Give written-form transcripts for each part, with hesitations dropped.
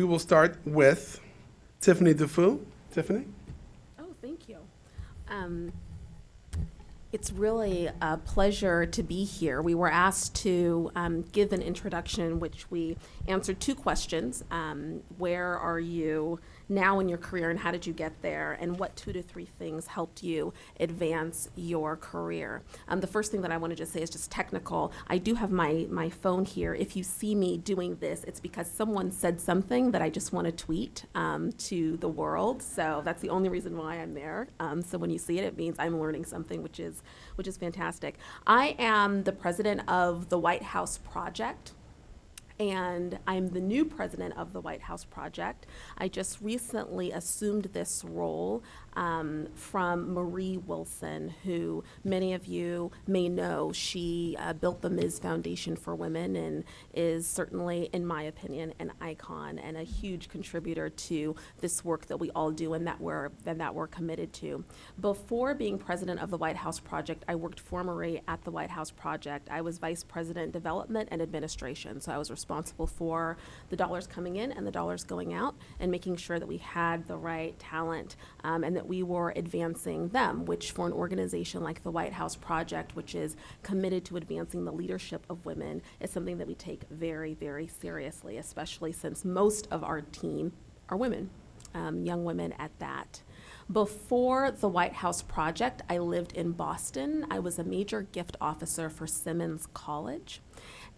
We will start with Tiffany Dufu. Tiffany? Oh, thank you. Um, it's really a pleasure to be here. We were asked to give an introduction, which we answered two questions. Where are you now in your career, and how did you get there? And what 2 to 3 things helped you advance your career? The first thing that I want to just say is just technical. I do have my phone here. If you see me doing this, it's because someone said something that I just want to tweet to the world. So that's the only reason why I'm there. So when you see it, it means I'm learning something, which is fantastic. I am the president of the White House Project, and I'm the new president of the White House Project. I just recently assumed this role from Marie Wilson, who many of you may know. She built the Ms. Foundation for Women and is certainly, in my opinion, an icon and a huge contributor to this work that we all do and that we're committed to. Before being president of the White House Project, I worked for Marie at the White House Project. I was vice president development and administration, so I was responsible for the dollars coming in and the dollars going out and making sure that we had the right talent and that we were advancing them, which for an organization like the White House Project, which is committed to advancing the leadership of women, is something that we take very, very seriously, especially since most of our team are women, young women at that. Before the White House Project, I lived in Boston. I was a major gift officer for Simmons College.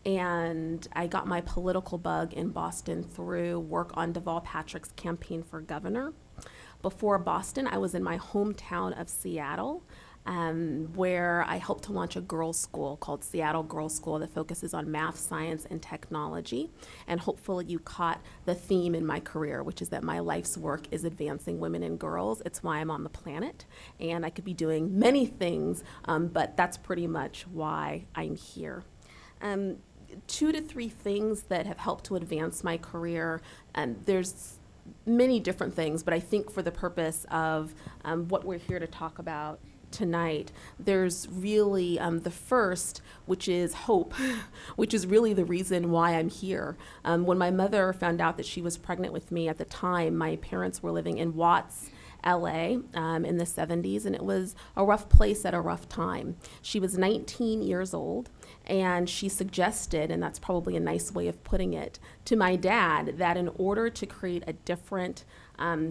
And I got my political bug in Boston through work on Deval Patrick's campaign for governor. Before Boston, I was in my hometown of Seattle, where I helped to launch a girls' school called Seattle Girls School that focuses on math, science, and technology. And hopefully you caught the theme in my career, which is that my life's work is advancing women and girls. It's why I'm on the planet, and I could be doing many things, but that's pretty much why I'm here. 2 to 3 things that have helped to advance my career, and there's many different things, but I think for the purpose of what we're here to talk about tonight, there's really the first, which is hope, which is really the reason why I'm here. When my mother found out that she was pregnant with me at the time, my parents were living in Watts, LA in the 70s, and it was a rough place at a rough time. She was 19 years old, and she suggested, and that's probably a nice way of putting it, to my dad that in order to create a different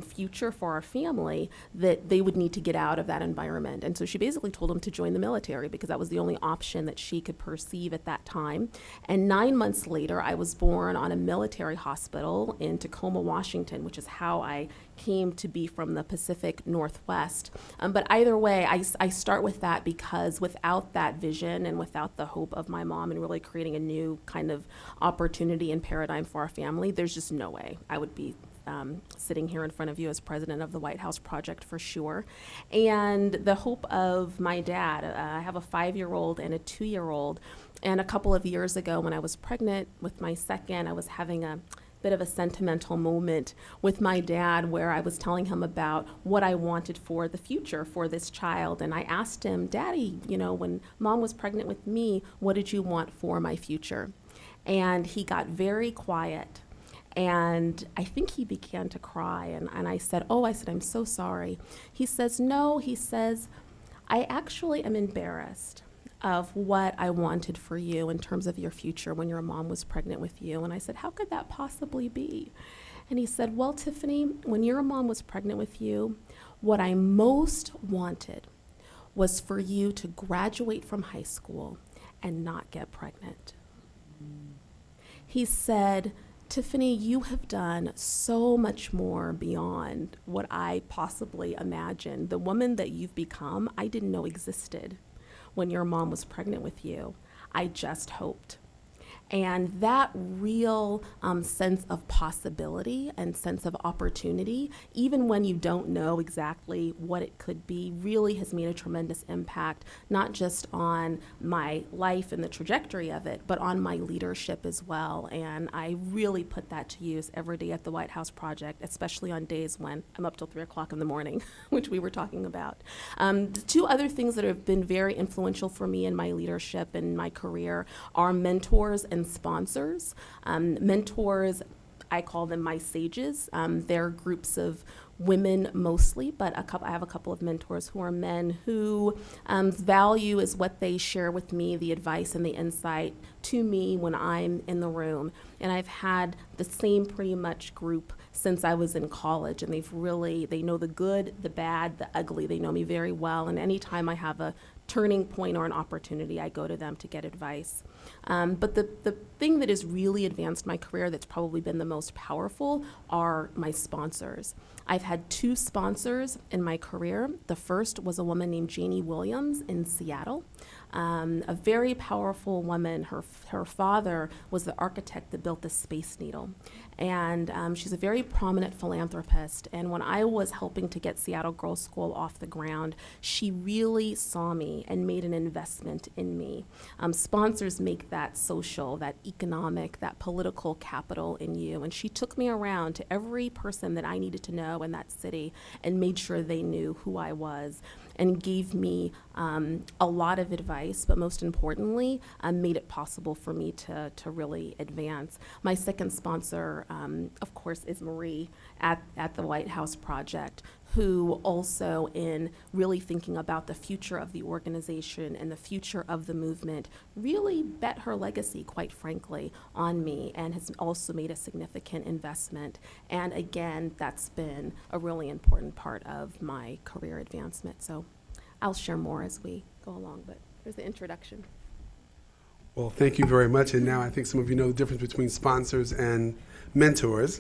future for our family, that they would need to get out of that environment. And so she basically told him to join the military because that was the only option that she could perceive at that time. And 9 months later, I was born on a military hospital in Tacoma, Washington, which is how I came to be from the Pacific Northwest. But either way, I start with that because without that vision and without the hope of my mom and really creating a new kind of opportunity and paradigm for our family, there's just no way I would be sitting here in front of you as president of the White House Project for sure. And the hope of my dad, I have a 5-year-old and a 2-year-old, and a couple of years ago when I was pregnant with my second, I was having a bit of a sentimental moment with my dad where I was telling him about what I wanted for the future for this child. And I asked him, Daddy, when Mom was pregnant with me, what did you want for my future? And he got very quiet. And I think he began to cry. And I said, I'm so sorry. He says, no, he says, I actually am embarrassed of what I wanted for you in terms of your future when your mom was pregnant with you. And I said, how could that possibly be? And he said, well, Tiffany, when your mom was pregnant with you, what I most wanted was for you to graduate from high school and not get pregnant. He said, Tiffany, you have done so much more beyond what I possibly imagined. The woman that you've become, I didn't know existed when your mom was pregnant with you. I just hoped. And that real sense of possibility and sense of opportunity, even when you don't know exactly what it could be, really has made a tremendous impact, not just on my life and the trajectory of it, but on my leadership as well. And I really put that to use every day at the White House Project, especially on days when I'm up till 3 o'clock in the morning, which we were talking about. The 2 other things that have been very influential for me in my leadership and my career are mentors and sponsors. Mentors I call them my sages. They're groups of women mostly, but I have a couple of mentors who are men who value is what they share with me, the advice and the insight to me when I'm in the room. And I've had the same pretty much group since I was in college, and they know the good, the bad, the ugly. They know me very well, and anytime I have a turning point or an opportunity, I go to them to get advice. But the thing that has really advanced my career that's probably been the most powerful are my sponsors. I've had 2 sponsors in my career. The first was a woman named Janie Williams in Seattle, a very powerful woman. Her father was the architect that built the Space Needle. And she's a very prominent philanthropist. And when I was helping to get Seattle Girls School off the ground, she really saw me and made an investment in me. Sponsors make that social, that economic, that political capital in you. And she took me around to every person that I needed to know in that city and made sure they knew who I was, and gave me a lot of advice, but most importantly, made it possible for me to really advance. My second sponsor, of course, is Marie at the White House Project, who also, in really thinking about the future of the organization and the future of the movement, really bet her legacy, quite frankly, on me, and has also made a significant investment. And again, that's been a really important part of my career advancement. So I'll share more as we go along, but here's the introduction. Well, thank you very much. And now I think some of you know the difference between sponsors and mentors.